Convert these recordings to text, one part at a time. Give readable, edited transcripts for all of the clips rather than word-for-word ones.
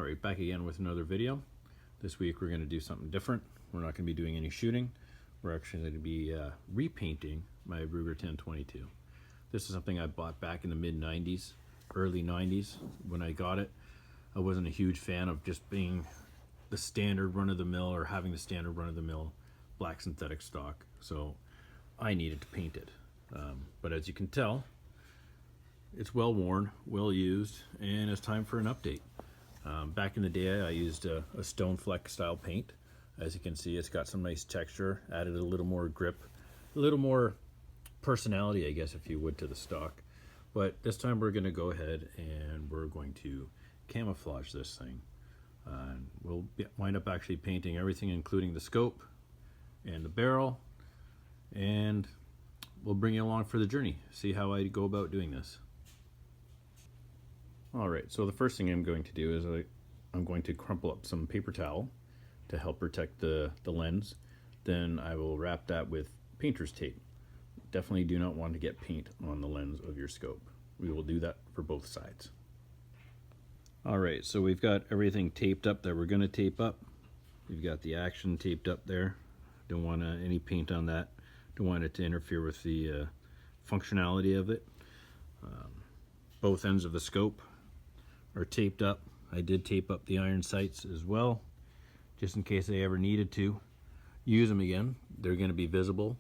All right, back again with another video. This week we're going to do something different. We're not going to be doing any shooting. We're actually going to be repainting my Ruger 1022. This is something I bought back in the mid-90s, early 90s. When I got it, I wasn't a huge fan of just being the standard run-of-the-mill or having the standard run-of-the-mill black synthetic stock. So I needed to paint it. But as you can tell, it's well worn, well used, and it's time for an update. Back in the day, I used a Stone Fleck style paint. As you can see, it's got some nice texture, added a little more grip, a little more personality, I guess, if you would, to the stock. But this time we're going to go ahead and we're going to camouflage this thing. We'll wind up actually painting everything, including the scope and the barrel, and we'll bring you along for the journey, see how I go about doing this. Alright, so the first thing I'm going to do is I'm going to crumple up some paper towel to help protect the lens. Then I will wrap that with painter's tape. Definitely do not want to get paint on the lens of your scope. We will do that for both sides. Alright, so we've got everything taped up that we're going to tape up. We've got the action taped up there. Don't want any paint on that. Don't want it to interfere with the functionality of it. Both ends of the scope are taped up. I did tape up the iron sights as well, just in case I ever needed to use them again. They're going to be visible.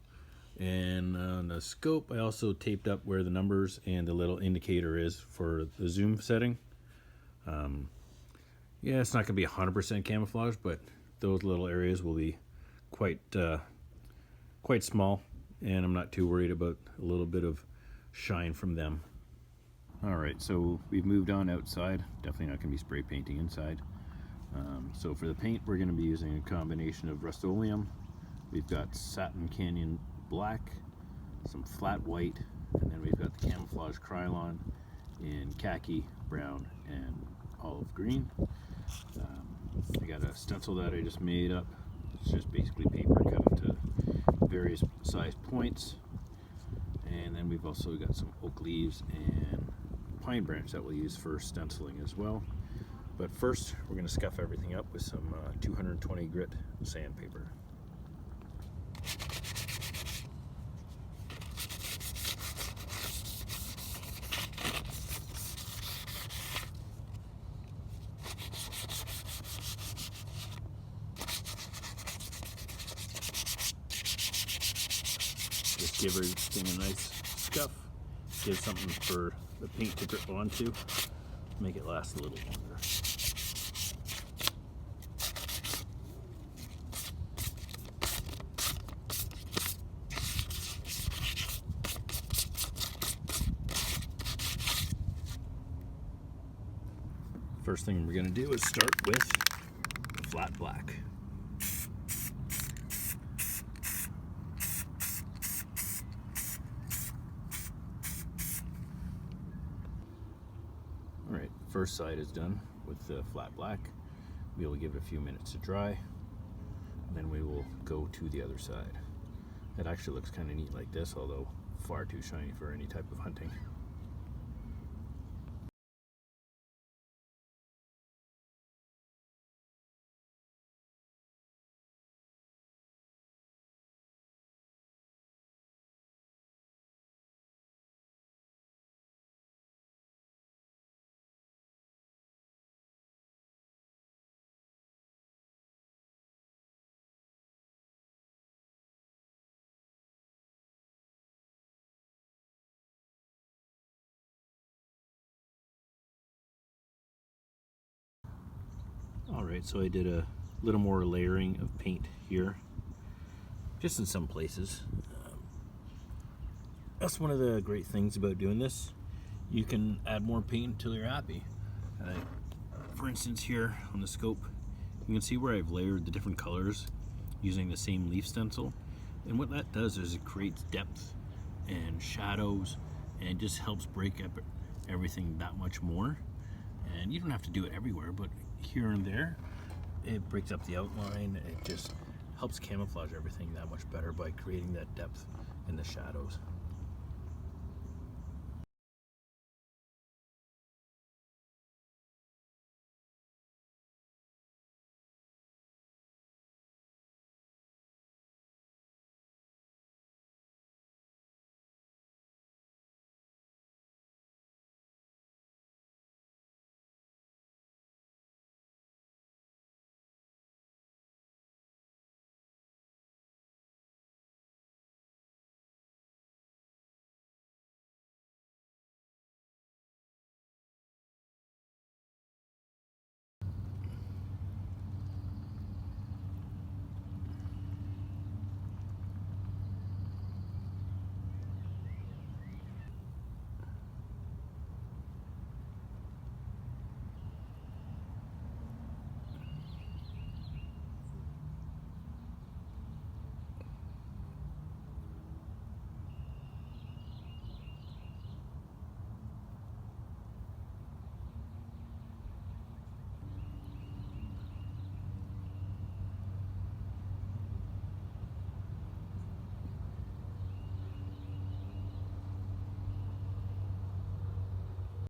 And on the scope, I also taped up where the numbers and the little indicator is for the zoom setting. Yeah, it's not going to be 100% camouflage, but those little areas will be quite small, and I'm not too worried about a little bit of shine from them. Alright, so we've moved on outside. Definitely not going to be spray painting inside. So for the paint, we're going to be using a combination of Rust-Oleum. We've got Satin Canyon Black, some flat white, and then we've got the camouflage Krylon in khaki, brown, and olive green. I got a stencil that I just made up. It's just basically paper cut into various size points. And then we've also got some oak leaves and pine branch that we'll use for stenciling as well. But first, we're going to scuff everything up with some 220 grit sandpaper. Just give everything a nice scuff. Give something for the paint to grip onto, make it last a little longer. First thing we're going to do is start with flat black. Alright, first side is done with the flat black. We'll give it a few minutes to dry, and then we will go to the other side. It actually looks kind of neat like this, although far too shiny for any type of hunting. Alright, so I did a little more layering of paint here, just in some places. That's one of the great things about doing this. You can add more paint until you're happy. For instance, here on the scope, you can see where I've layered the different colors using the same leaf stencil. And what that does is it creates depth and shadows and just helps break up everything that much more. And you don't have to do it everywhere, but here and there, it breaks up the outline. It just helps camouflage everything that much better by creating that depth in the shadows.